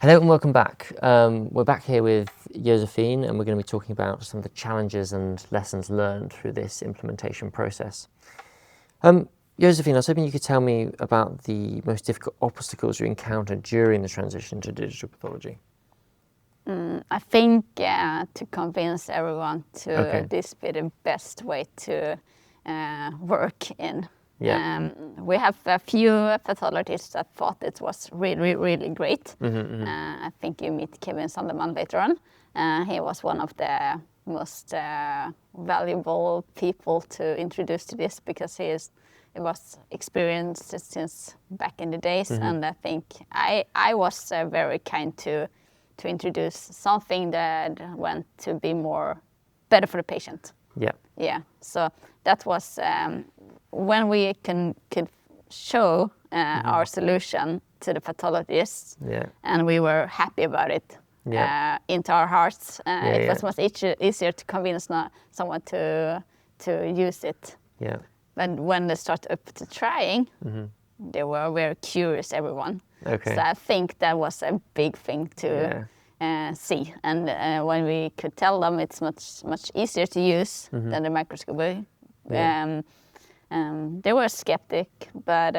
Hello and welcome back. We're back here with Josefin, and we're going to be talking about some of the challenges and lessons learned through this implementation process. Josefin, I was hoping you could tell me about the most difficult obstacles you encountered during the transition to digital pathology. I think to convince everyone to this be the best way to work in. Yeah. We have a few pathologists that thought it was really, really great. I think you meet Kevin Sandeman later on. He was one of the most valuable people to introduce to this because he was experienced since back in the days. And I think I was very kind to introduce something that went to be better for the patient. Yeah. Yeah. So that was when we could show our solution to the pathologists, and we were happy about it into our hearts. It was much easier to convince someone to use it. Yeah. But when they started up to trying, they were very curious, everyone. Okay. So I think that was a big thing to see. And when we could tell them it's much easier to use than the microscopy, they were skeptic, but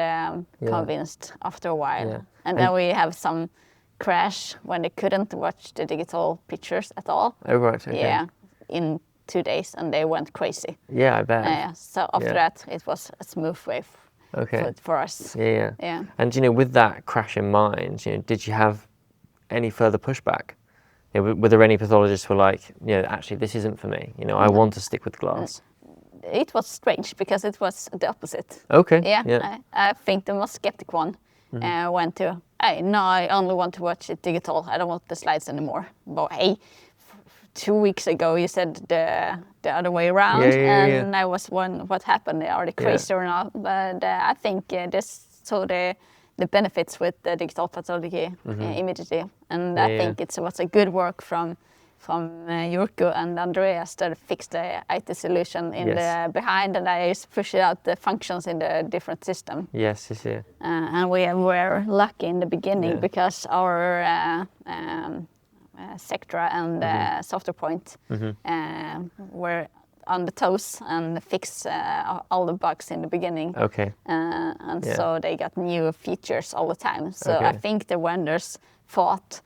convinced after a while. Yeah. And then we have some crash when they couldn't watch the digital pictures at all. Oh, right. Okay. Yeah, in 2 days, and they went crazy. Yeah, I bet. So after that, it was a smooth way for us. Yeah. And with that crash in mind, did you have any further pushback? Were there any pathologists who were like, actually this isn't for me. I want to stick with glass. It was strange because it was the opposite. Okay. Yeah. I think the most skeptic one went to, I only want to watch it digital. I don't want the slides anymore. But hey, 2 weeks ago you said the other way around, and I was what happened? Are they crazy or not? But I think this saw the benefits with the digital pathology immediately, and I think it was a good work from Jurko and Andreas that fixed the IT solution in the behind, and I just pushed out the functions in the different system. Yes. And we were lucky in the beginning because our Sectra and Software Point were on the toes and fixed all the bugs in the beginning. Okay. So they got new features all the time. So I think the vendors thought,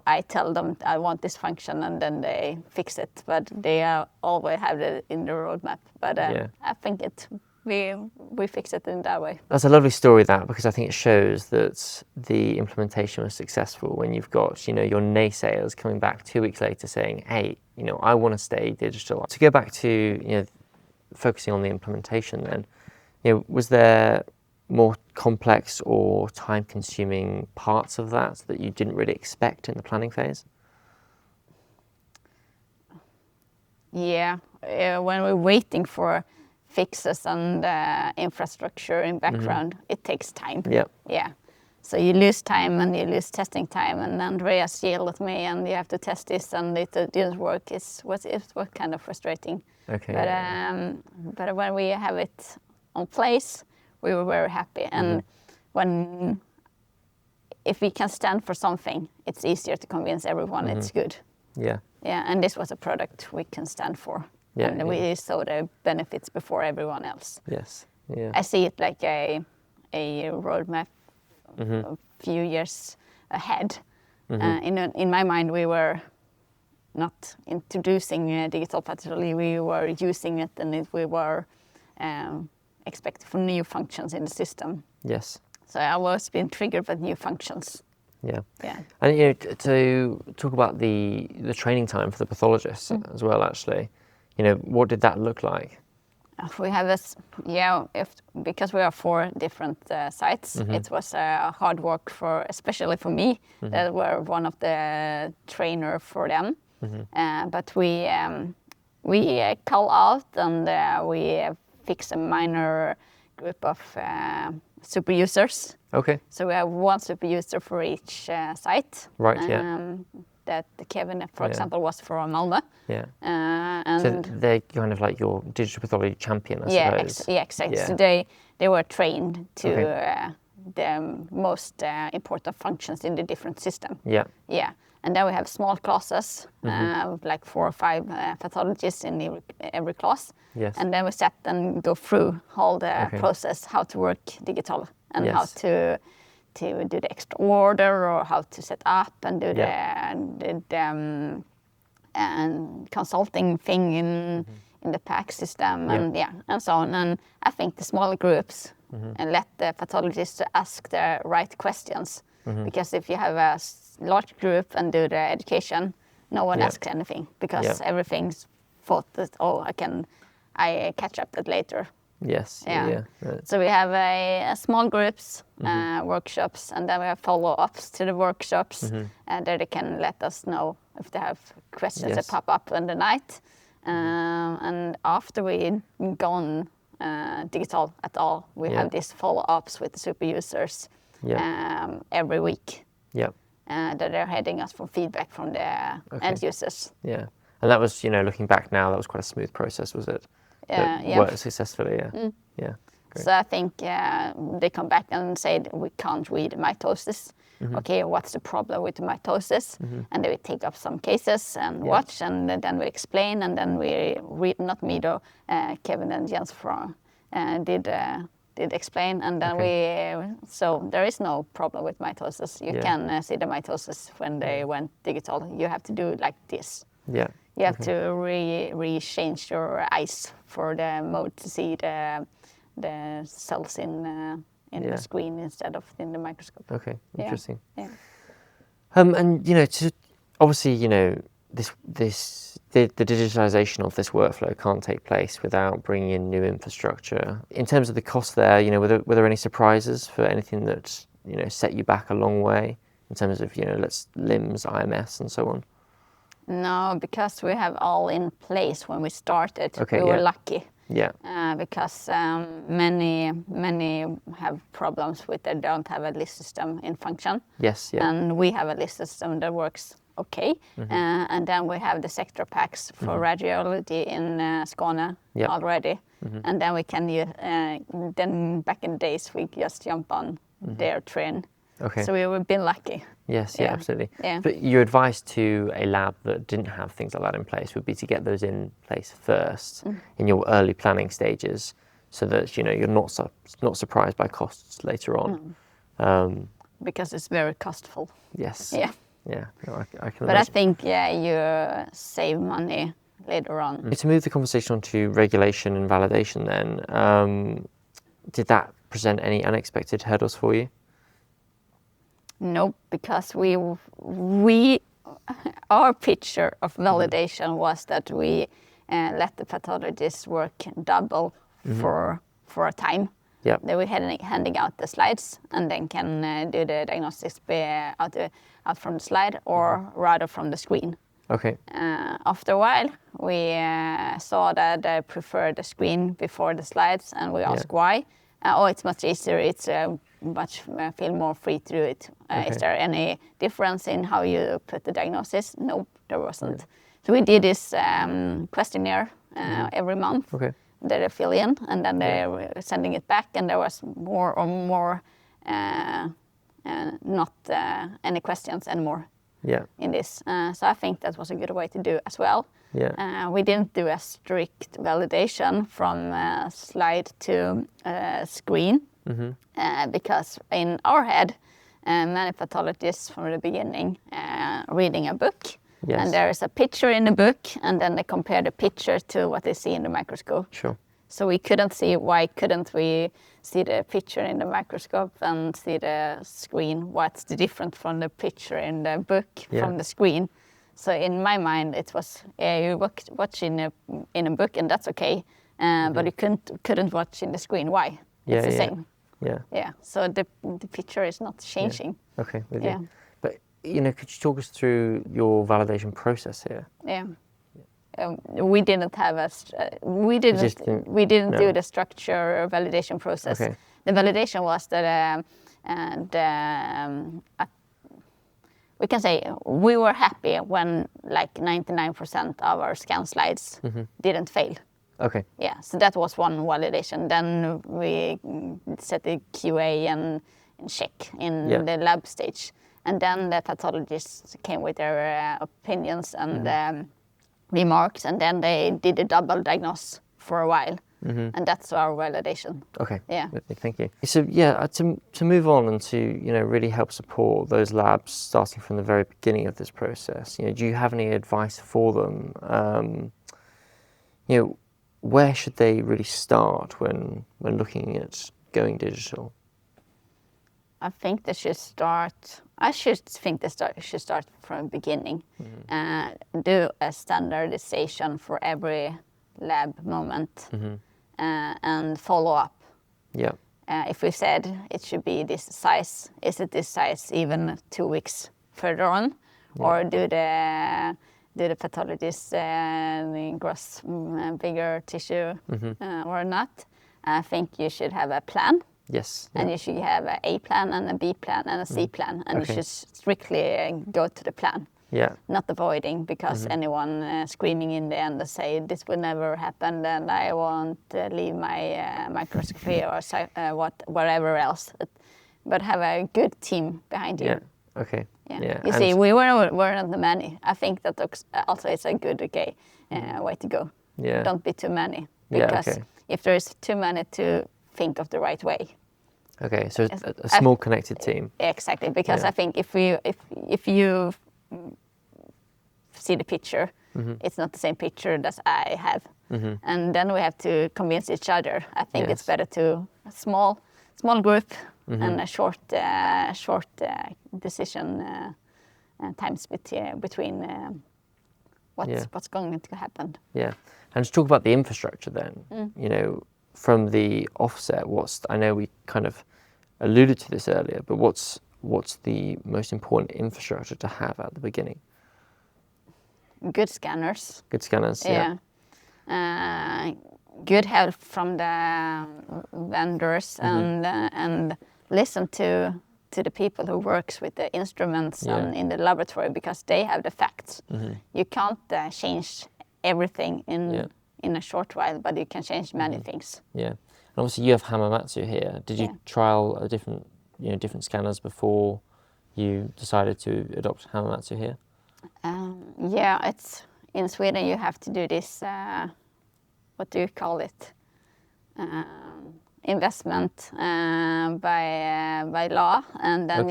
I tell them I want this function, and then they fix it. But they always have it in the roadmap. But I think we fix it in that way. That's a lovely story, because I think it shows that the implementation was successful when you've got, your naysayers coming back 2 weeks later saying, hey, I want to stay digital. To go back to, focusing on the implementation then, was there more complex or time-consuming parts of that you didn't really expect in the planning phase? Yeah, when we're waiting for fixes and infrastructure in background, it takes time. Yeah. So you lose time and you lose testing time, and Andreas yelled at me, and you have to test this, and it didn't work. It was kind of frustrating. Okay. But when we have it on place, we were very happy. And if we can stand for something, it's easier to convince everyone it's good. Yeah. Yeah, and this was a product we can stand for. And we saw the benefits before everyone else. Yes. Yeah. I see it like a roadmap a few years ahead. In my mind, we were not introducing digital pathology. We were using it, and we were expecting for new functions in the system. Yes. So I was being triggered with new functions. Yeah. Yeah. And to talk about the training time for the pathologists as well, actually, what did that look like? We have this, because we are 4 different sites, it was hard work especially for me, that were one of the trainer for them. But we call out, and we fix a minor group of super users. Okay. So we have 1 super user for each site. Right. That Kevin, for example, was from Malmö. Yeah. And so they're kind of like your digital pathology champion, I suppose. Exactly. So they were trained to the most important functions in the different system. Yeah. Yeah. And then we have small classes, with like 4 or 5 pathologists in every class. Yes. And then we sit and go through all the Okay. process, how to work digital, and Yes. how to do the extra order, or how to set up and do the and consulting thing in the PAC system, and and so on. And I think the smaller groups and let the pathologists ask the right questions, because if you have a large group and do the education, no one asks anything, because everything's thought that I catch up that later. Yes. Yeah. So we have a small groups, workshops, and then we have follow-ups to the workshops, and there they can let us know if they have questions that pop up in the night. And after we gone digital at all, we have these follow-ups with the super users every week. Yeah. That they're heading us for feedback from the end users. Yeah. And that was, looking back now, that was quite a smooth process, was it? Worked successfly, yeah. Great. So I think they come back and say we can't read mitosis. Okay, what's the problem with the mitosis? And they will take up some cases and watch, and then we explain, and then we read, not me though, Kevin and Jens did explain, and then so there is no problem with mitosis. You can see the mitosis when they went digital. You have to do it like this. Yeah. You have to re-change your eyes for the mode to see the cells in the screen instead of in the microscope. Okay, interesting. Yeah. And obviously, the digitalization of this workflow can't take place without bringing in new infrastructure. In terms of the cost there, were there any surprises for anything that set you back a long way in terms of LIMS, IMS, and so on? No, because we have all in place when we started. Okay, we were lucky. Yeah. Because many have problems with they don't have a list system in function. Yes. Yeah. And we have a list system that works okay. And then we have the sector packs for radiology in Skåne already. And then we can then back in the days we just jump on their train. Okay. So we've been lucky. Yes, absolutely. Yeah. But your advice to a lab that didn't have things like that in place would be to get those in place first in your early planning stages, so that you're not surprised by costs later on. Because it's very costful. Yes. Yeah. Yeah. No, I can. But imagine. I think you save money later on. To move the conversation on to regulation and validation, then did that present any unexpected hurdles for you? No, because our picture of validation was that we let the pathologists work double for a time. Yeah. They were handing out the slides, and then can do the diagnostics out from the slide or rather from the screen. Okay. After a while, we saw that they preferred the screen before the slides, and we asked why. It's much easier. It's feel more free to do it. Is there any difference in how you put the diagnosis? No, there wasn't. So we did this questionnaire every month that they fill in, and then they were sending it back, and there was more not any questions anymore in this. So I think that was a good way to do as well. Yeah. We didn't do a strict validation from slide to screen. Because in our head, many pathologists from the beginning reading a book, and there is a picture in the book, and then they compare the picture to what they see in the microscope. Sure. So we couldn't see, why couldn't we see the picture in the microscope and see the screen? What's the difference from the picture in the book from the screen? So in my mind, it was you watch in a book, and that's okay, but you couldn't watch in the screen. Why? It's the same. Yeah. So the picture is not changing. Yeah. Okay, with you. But could you talk us through your validation process here? Yeah. We didn't have we didn't do the structure validation process. Okay. The validation was that we can say we were happy when like 99% of our scan slides didn't fail. Okay. Yeah, so that was one validation. Then we set the QA and check in the lab stage. And then the pathologists came with their opinions and remarks, and then they did a double diagnose for a while. And that's our validation. Okay. Yeah. Thank you. So to move on and to really help support those labs starting from the very beginning of this process, do you have any advice for them? Where should they really start when looking at going digital? I think they should start. I should think they should start from the beginning. Do a standardization for every lab moment. And follow up. Yeah. If we said it should be this size, is it this size even 2 weeks further on, or do the pathologists gross bigger tissue or not? I think you should have a plan. Yes. And you should have an A plan and a B plan and a C plan, and you should strictly go to the plan. Yeah. Not avoiding because anyone screaming in the end and say this will never happen and I won't leave my microscopy or whatever else. But have a good team behind you. Yeah. Okay. Yeah. You see, we were not the many. I think that also is a good way to go. Yeah. Don't be too many, because if there is too many to think of the right way. Okay, so a small connected team. Exactly, because I think if you see the picture, it's not the same picture that I have, and then we have to convince each other. I think it's better to a small group and a short decision times between what's going to happen. Yeah, and to talk about the infrastructure then, from the offset, I know we kind of alluded to this earlier, but what's the most important infrastructure to have at the beginning? Good scanners. Good scanners, yeah. Good help from the vendors and listen to the people who works with the instruments and in the laboratory, because they have the facts. You can't change everything in a short while, but you can change many things. Yeah, and obviously you have Hamamatsu here. Did you trial different scanners before you decided to adopt Hamamatsu here? It's in Sweden. You have to do this. What do you call it? Investment by law, and then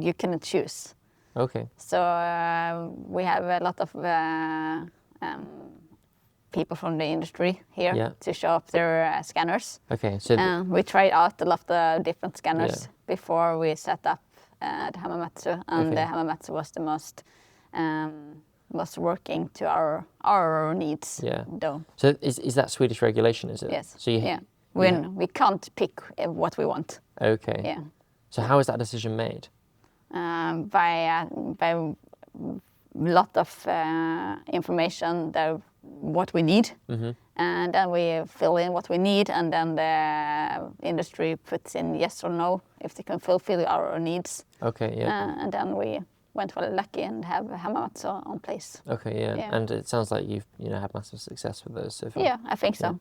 you can choose. Okay. So we have a lot of people from the industry here to show up their scanners. Okay. So we tried out a lot of different scanners before we set up the Hamamatsu, and the Hamamatsu was the most working to our needs. Yeah. Though. So is that Swedish regulation? Is it? Yes. So we can't pick what we want. Okay. Yeah. So how is that decision made? By a lot of information what we need, and then we fill in what we need, and then the industry puts in yes or no if they can fulfill our needs. Okay. Yeah. And then we went for lucky and have Hamamatsu on place. Okay. Yeah. And it sounds like you've had massive success with those so far. Yeah, I think so.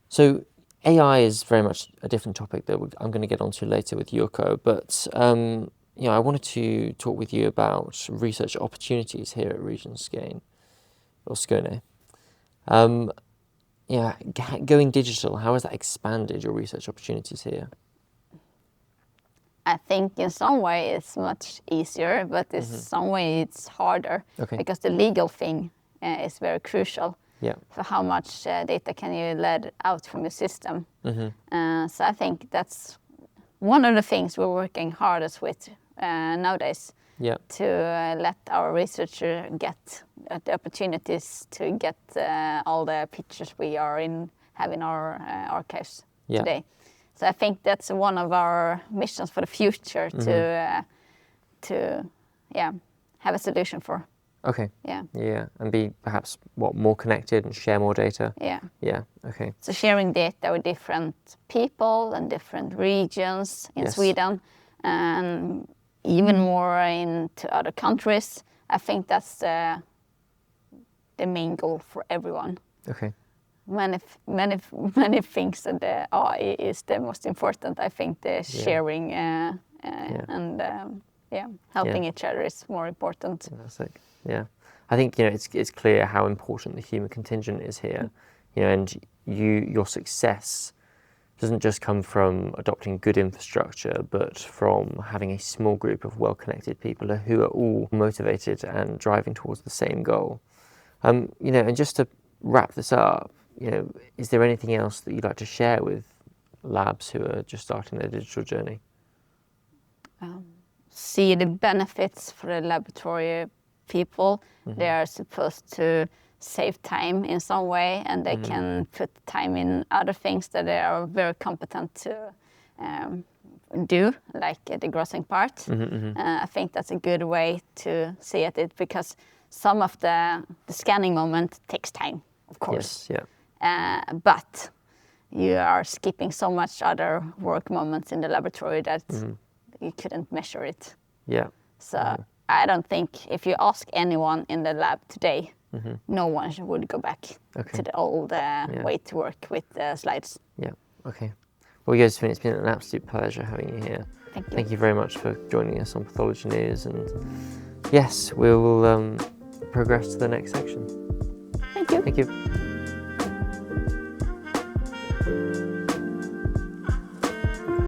So AI is very much a different topic that I'm going to get onto later with Jukka, but I wanted to talk with you about research opportunities here at Region Skåne, or Skåne. Going digital, how has that expanded your research opportunities here? I think in some way it's much easier, but in some way it's harder, because the legal thing is very crucial. Yeah. For how much data can you let out from the system? So I think that's one of the things we're working hardest with nowadays. Yeah. To let our researcher get the opportunities to get all the pictures we have in our archives today. So I think that's one of our missions for the future to have a solution for. Okay. Yeah. Yeah, and be perhaps more connected and share more data. Yeah. Yeah. Okay. So sharing data with different people and different regions in Sweden, and even more into other countries. I think that's the main goal for everyone. Okay. many things that the AI is the most important. I think the sharing and helping each other is more important. Fantastic. Yeah, I think it's clear how important the human contingent is here. And your success doesn't just come from adopting good infrastructure, but from having a small group of well-connected people who are all motivated and driving towards the same goal. And just to wrap this up, is there anything else that you'd like to share with labs who are just starting their digital journey? See the benefits for the laboratory people. They are supposed to save time in some way, and they can put time in other things that they are very competent to do, like the grossing part. I think that's a good way to see it, because some of the scanning moment takes time, of course. Yes, yeah. But you are skipping so much other work moments in the laboratory that you couldn't measure it. Yeah. So I don't think if you ask anyone in the lab today, no one would go back to the old way to work with the slides. Yeah, okay. Well, Josefin, it's been an absolute pleasure having you here. Thank you. Thank you very much for joining us on Pathology News, and yes, we will progress to the next section. Thank you. Thank you.